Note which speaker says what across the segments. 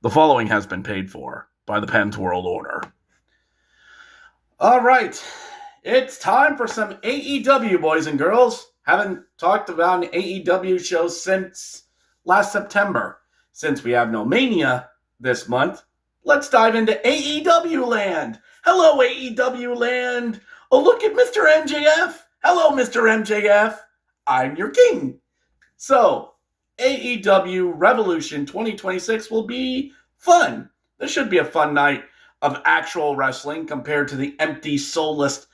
Speaker 1: The following has been paid for by the Penn's World Order. All right, it's time for some AEW, boys and girls. Haven't talked about an AEW show since last September. Since we have no Mania this month, let's dive into AEW land. Hello, AEW land. Oh, look at Mr. MJF. Hello, Mr. MJF. I'm your king. So, AEW Revolution 2026 will be fun. This should be a fun night of actual wrestling compared to the empty, soulless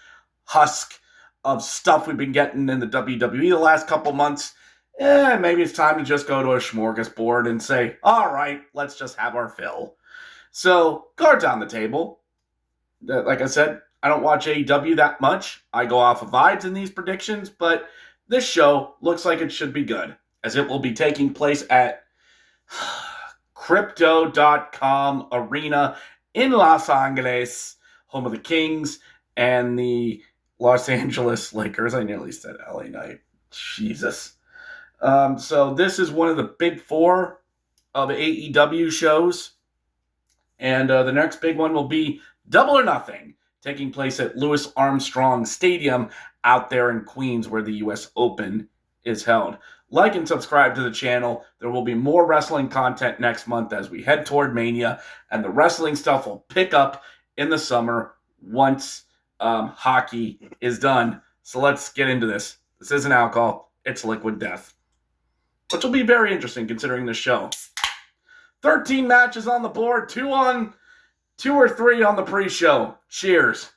Speaker 1: husk of stuff we've been getting in the WWE the last couple months. Maybe it's time to just go to a smorgasbord and say, all right, let's just have our fill. So, cards on the table. Like I said, I don't watch AEW that much. I go off of vibes in these predictions, but this show looks like it should be good, as it will be taking place at Crypto.com Arena in Los Angeles, home of the Kings and the Los Angeles Lakers. I nearly said LA Knight. Jesus. So this is one of the big four of AEW shows. And the next big one will be Double or Nothing, taking place at Louis Armstrong Stadium out there in Queens, where the U.S. Open is held. Like and subscribe to the channel. There will be more wrestling content next month as we head toward Mania, and the wrestling stuff will pick up in the summer once hockey is done. So let's get into this. This isn't alcohol. It's liquid death, which will be very interesting considering the show. 13 matches on the board, two or three on the pre-show. Cheers.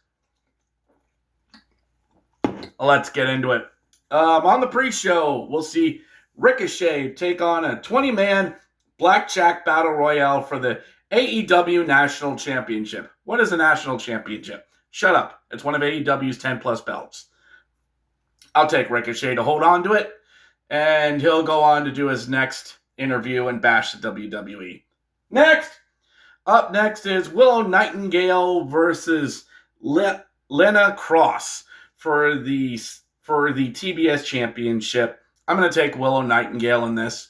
Speaker 1: Let's get into it. On the pre-show, we'll see Ricochet take on a 20-man blackjack battle royale for the AEW National Championship. What is a National Championship? Shut up. It's one of AEW's 10-plus belts. I'll take Ricochet to hold on to it, and he'll go on to do his next interview and bash the WWE. Up next is Willow Nightingale versus Lena Cross for the TBS Championship. I'm going to take Willow Nightingale in this.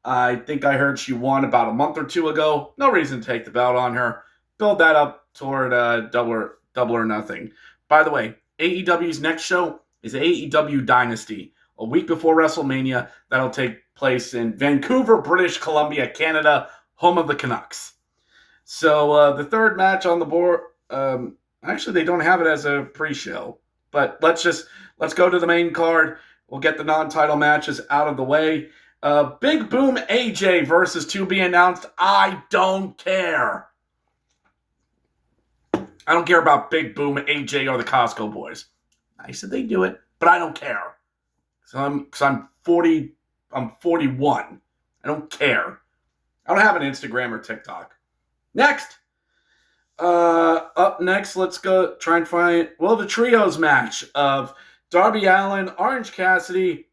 Speaker 1: I think I heard she won about a month or two ago. No reason to take the belt on her. Build that up toward Double or Nothing. By the way, AEW's next show is AEW Dynasty, a week before WrestleMania. That'll take place in Vancouver, British Columbia, Canada, home of the Canucks. So the third match on the board, actually they don't have it as a pre-show, but let's go to the main card. We'll get the non-title matches out of the way. Big Boom AJ versus to be announced. I don't care. I don't care about Big Boom AJ or the Costco Boys. Nice that they do it, but I don't care. Because I'm 40. I'm 41. I don't care. I don't have an Instagram or TikTok. Up next, let's go try and find, the trios match of Darby Allin, Orange Cassidy,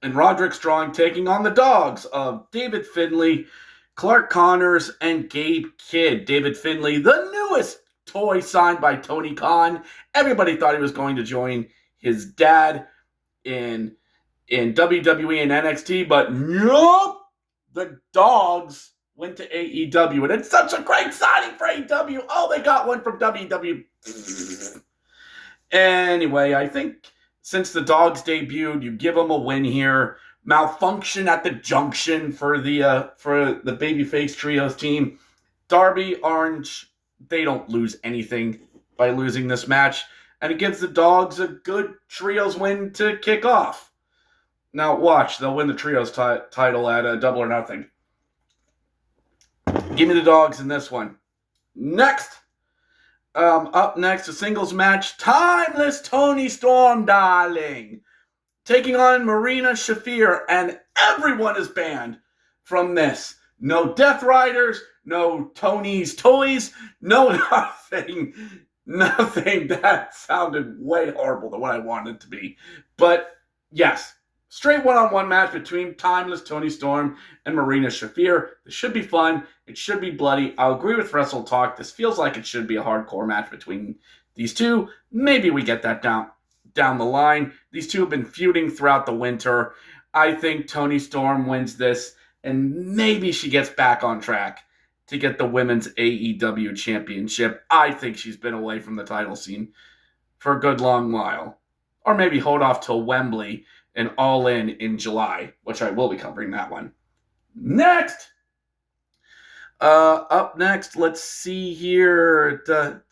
Speaker 1: and Roderick Strong taking on the dogs of David Finlay, Clark Connors, and Gabe Kidd. David Finlay, the newest toy signed by Tony Khan. Everybody thought he was going to join his dad in WWE and NXT, but nope, the dogs went to AEW, and it's such a great signing for AEW. Oh, they got one from WWE. Anyway, I think since the dogs debuted, you give them a win here. Malfunction at the junction for the babyface trios team. Darby, Orange, they don't lose anything by losing this match, and it gives the dogs a good trios win to kick off. Now watch, they'll win the trios title at Double or Nothing. Give me the dogs in this one. Up next, a singles match. Timeless Tony Storm, darling, taking on Marina Shafir, and everyone is banned from this. No Death Riders, no Tony's Toys, no nothing. Nothing. That sounded way horrible than what I wanted it to be. But yes, straight one-on-one match between Timeless Tony Storm and Marina Shafir. This should be fun. It should be bloody. I'll agree with Wrestle Talk. This feels like it should be a hardcore match between these two. Maybe we get that down the line. These two have been feuding throughout the winter. I think Tony Storm wins this, and maybe she gets back on track to get the women's AEW championship. I think she's been away from the title scene for a good long while. Or maybe hold off till Wembley and All In July, which I will be covering that one. Next! Up next, let's see here.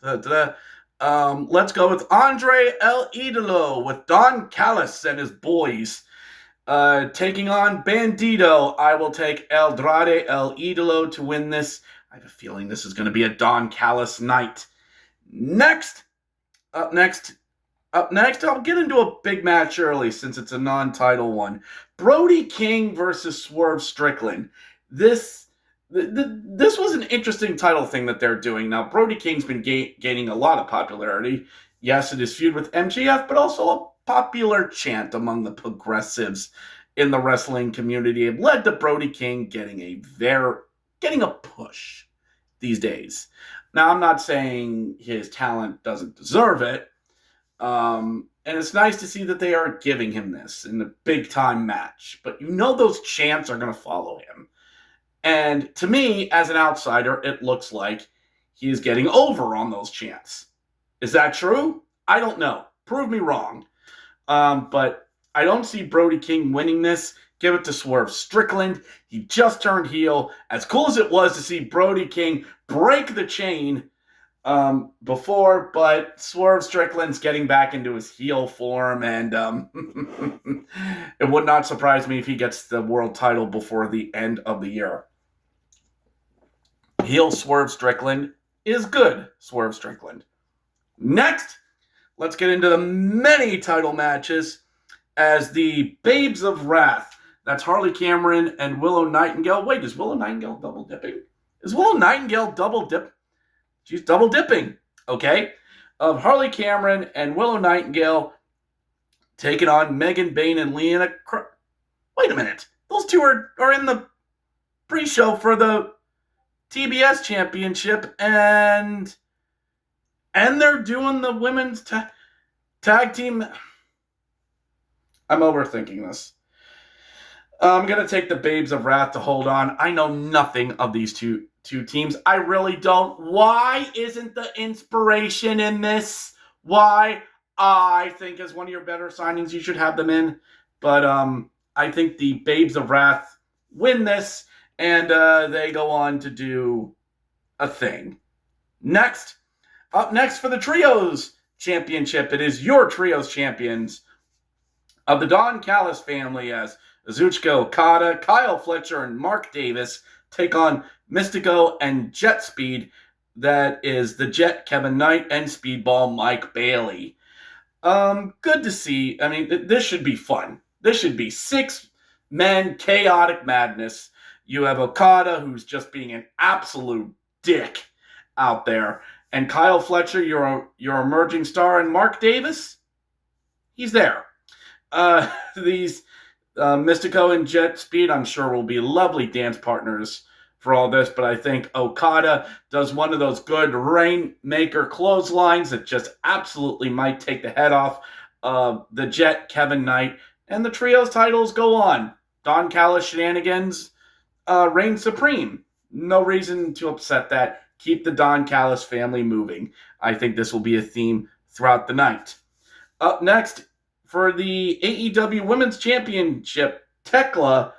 Speaker 1: Let's go with Andre El Idolo with Don Callis and his boys. Taking on Bandito. I will take Eldrade El Idolo to win this. I have a feeling this is going to be a Don Callis night. Up next, I'll get into a big match early since it's a non-title one. Brody King versus Swerve Strickland. This was an interesting title thing that they're doing. Now, Brody King's been gaining a lot of popularity. Yes, it is feud with MJF, but also a popular chant among the progressives in the wrestling community have led to Brody King getting a push these days. Now, I'm not saying his talent doesn't deserve it, and it's nice to see that they are giving him this in a big-time match, but you know those chants are going to follow him. And to me, as an outsider, it looks like he is getting over on those chants. Is that true? I don't know. Prove me wrong. But I don't see Brody King winning this. Give it to Swerve Strickland. He just turned heel. As cool as it was to see Brody King break the chain before, but Swerve Strickland's getting back into his heel form, and it would not surprise me if he gets the world title before the end of the year. Heel Swerve Strickland is good Swerve Strickland. Next, let's get into the many title matches as the Babes of Wrath. That's Harley Cameron and Willow Nightingale. Wait, is Willow Nightingale double dipping? Is Willow Nightingale double dip? She's double dipping. Okay. Of Harley Cameron and Willow Nightingale taking on Megan Bayne and Leanna. Wait a minute. Those two are in the pre-show for the TBS Championship, and they're doing the women's tag team. I'm overthinking this. I'm going to take the Babes of Wrath to hold on. I know nothing of these two teams. I really don't. Why isn't the inspiration in this? Why? I think as one of your better signings, you should have them in. But I think the Babes of Wrath win this, and they go on to do a thing. Up next for the Trios Championship, it is your Trios champions of the Don Callis family as Kazuchika Okada, Kyle Fletcher, and Mark Davis take on Mystico and Jet Speed. That is the Jet, Kevin Knight, and Speedball, Mike Bailey. Good to see. I mean, this should be fun. This should be 6 men, chaotic madness. You have Okada, who's just being an absolute dick out there. And Kyle Fletcher, your emerging star, and Mark Davis, he's there. These Mystico and Jet Speed, I'm sure, will be lovely dance partners for all this, but I think Okada does one of those good Rainmaker clotheslines that just absolutely might take the head off of the Jet, Kevin Knight, and the Trios titles go on. Don Callis shenanigans reign supreme. No reason to upset that. Keep the Don Callis family moving. I think this will be a theme throughout the night. Up next, for the AEW Women's Championship, Tekla,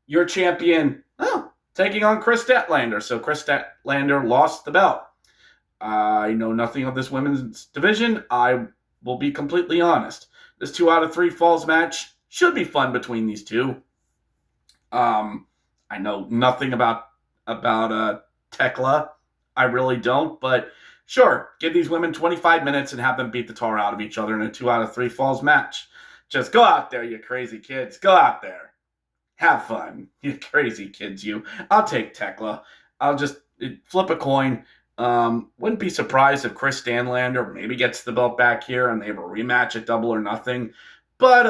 Speaker 1: your champion, taking on Chris Statlander. So Chris Statlander lost the belt. I know nothing of this women's division. I will be completely honest. This 2 out of 3 falls match should be fun between these two. I know nothing about Tekla. I really don't, but sure, give these women 25 minutes and have them beat the tar out of each other in a 2 out of 3 falls match. Just go out there, you crazy kids. Go out there. Have fun. You crazy kids, you. I'll take Tekla. I'll just flip a coin. Wouldn't be surprised if Chris Statlander maybe gets the belt back here and they have a rematch at Double or Nothing. But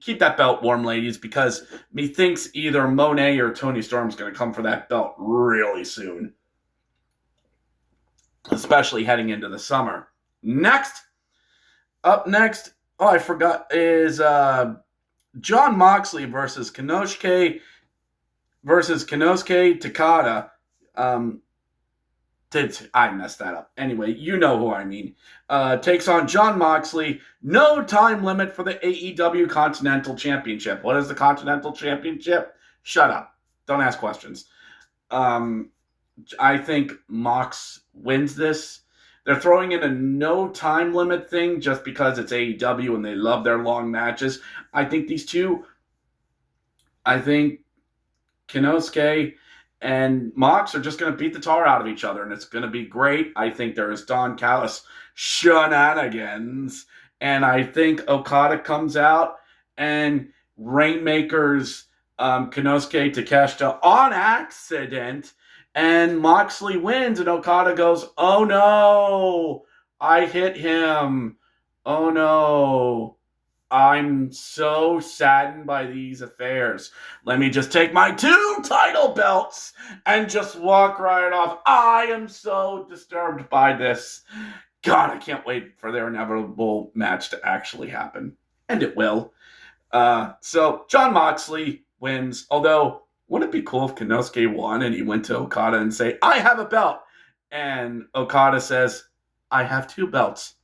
Speaker 1: keep that belt warm, ladies, because methinks either Monet or Toni Storm's going to come for that belt really soon. Especially heading into the summer. Up next, I forgot, is Jon Moxley versus Konosuke Takada. I messed that up. Anyway, you know who I mean. Takes on Jon Moxley. No time limit for the AEW Continental Championship. What is the Continental Championship? Shut up. Don't ask questions. I think Mox wins this. They're throwing in a no time limit thing just because it's AEW and they love their long matches. I think Kinosuke and Mox are just going to beat the tar out of each other, and it's going to be great. I think there's Don Callis shenanigans, and I think Okada comes out and Rainmakers Kinosuke Takeshita on accident, and Moxley wins, and Okada goes, "Oh no, I hit him. Oh no. I'm so saddened by these affairs. Let me just take my 2 title belts and just walk right off. I am so disturbed by this. God, I can't wait for their inevitable match to actually happen." And it will. So Jon Moxley wins. Although, wouldn't it be cool if Kinosuke won and he went to Okada and say, "I have a belt." And Okada says, "I have 2 belts."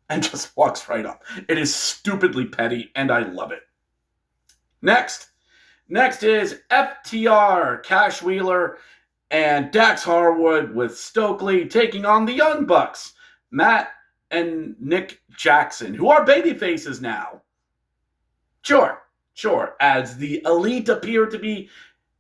Speaker 1: And just walks right up. It is stupidly petty, and I love it. Next is FTR, Cash Wheeler, and Dax Harwood with Stokely taking on the Young Bucks, Matt and Nick Jackson, who are babyfaces now. Sure, as the Elite appear to be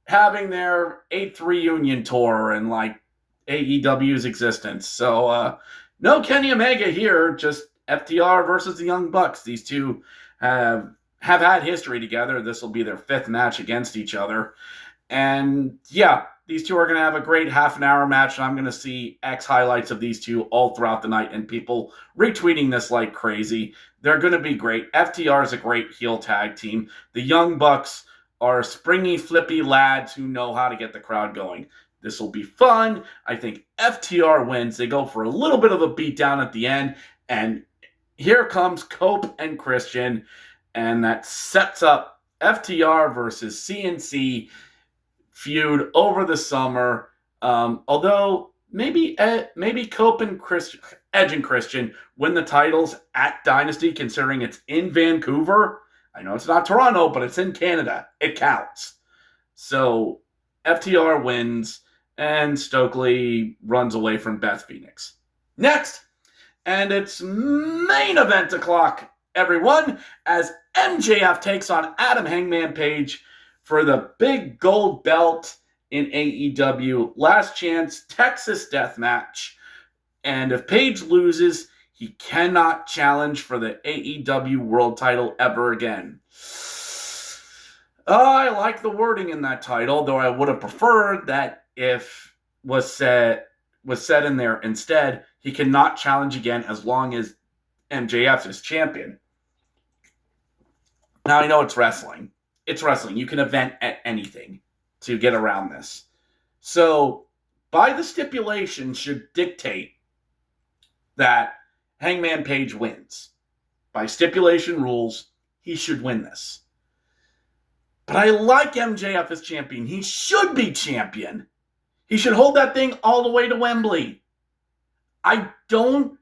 Speaker 1: having their 8th reunion tour in like AEW's existence. So, no Kenny Omega here, just FTR versus the Young Bucks. These two have had history together. This will be their 5th match against each other. And yeah, these two are going to have a great half an hour match, and I'm going to see X highlights of these two all throughout the night and people retweeting this like crazy. They're going to be great. FTR is a great heel tag team. The Young Bucks are springy, flippy lads who know how to get the crowd going. This will be fun. I think FTR wins. They go for a little bit of a beatdown at the end, and here comes Cope and Christian, and that sets up FTR versus CNC feud over the summer. Although maybe Cope and Edge and Christian win the titles at Dynasty, considering it's in Vancouver. I know it's not Toronto, but it's in Canada. It counts. So FTR wins, and Stokely runs away from Beth Phoenix. Next, and it's main event o'clock, everyone, as MJF takes on Adam Hangman Page for the big gold belt in AEW. Last chance Texas death match. And if Page loses, he cannot challenge for the AEW world title ever again. I like the wording in that title, though I would have preferred that if was said in there instead, he cannot challenge again as long as MJF is champion. Now, I know it's wrestling. It's wrestling. You can event at anything to get around this. So, by the stipulation should dictate that Hangman Page wins. By stipulation rules, he should win this. But I like MJF as champion. He should be champion. He should hold that thing all the way to Wembley. I don't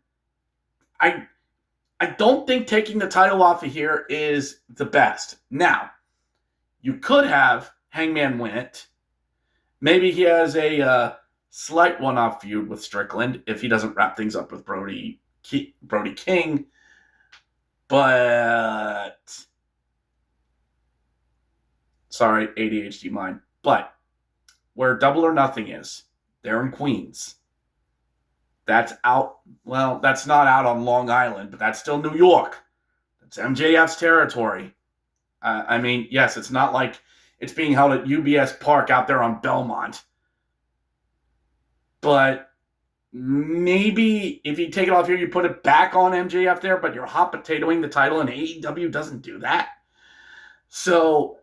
Speaker 1: think taking the title off of here is the best. Now, you could have Hangman win it. Maybe he has a slight one-off feud with Strickland if he doesn't wrap things up with Brody King. But sorry, ADHD mind. But where Double or Nothing is, they're in Queens. That's out. Well, that's not out on Long Island, but that's still New York. That's MJF's territory. I mean, yes, it's not like it's being held at UBS Park out there on Belmont. But maybe if you take it off here, you put it back on MJF there, but you're hot potatoing the title, and AEW doesn't do that. So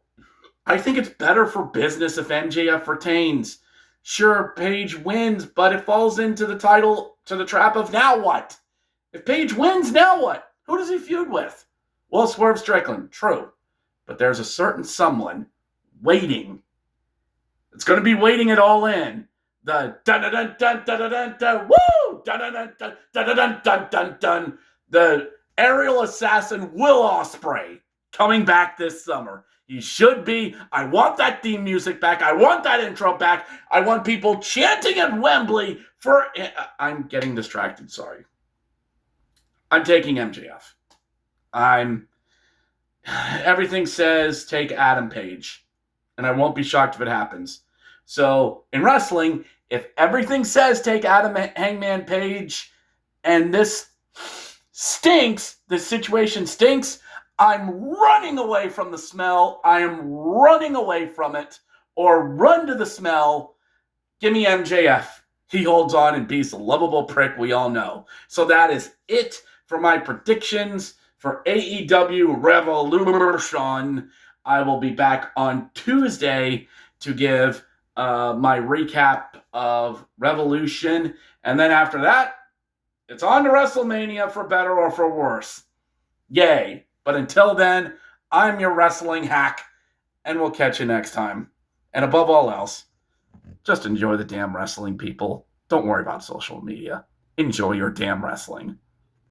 Speaker 1: I think it's better for business if MJF retains. Sure, Page wins, but it falls into the title, to the trap of now what? If Page wins, now what? Who does he feud with? Well, Swerve Strickland, true. But there's a certain someone waiting. It's going to be waiting it all in. The dun dun dun dun dun dun dun woo dun dun dun dun dun dun dun dun dun. The aerial assassin Will Ospreay coming back this summer. He should be. I want that theme music back. I want that intro back. I want people chanting at Wembley for. I'm getting distracted. Sorry. I'm taking MJF. Everything says take Adam Page, and I won't be shocked if it happens. So in wrestling, if everything says take Adam Hangman Page, and this stinks, this situation stinks, I'm running away from the smell. I am running away from it, or run to the smell. Give me MJF. He holds on and beats the lovable prick we all know. So that is it for my predictions for AEW Revolution. I will be back on Tuesday to give my recap of Revolution. And then after that, it's on to WrestleMania for better or for worse. Yay. But until then, I'm your wrestling hack, and we'll catch you next time. And above all else, just enjoy the damn wrestling, people. Don't worry about social media. Enjoy your damn wrestling.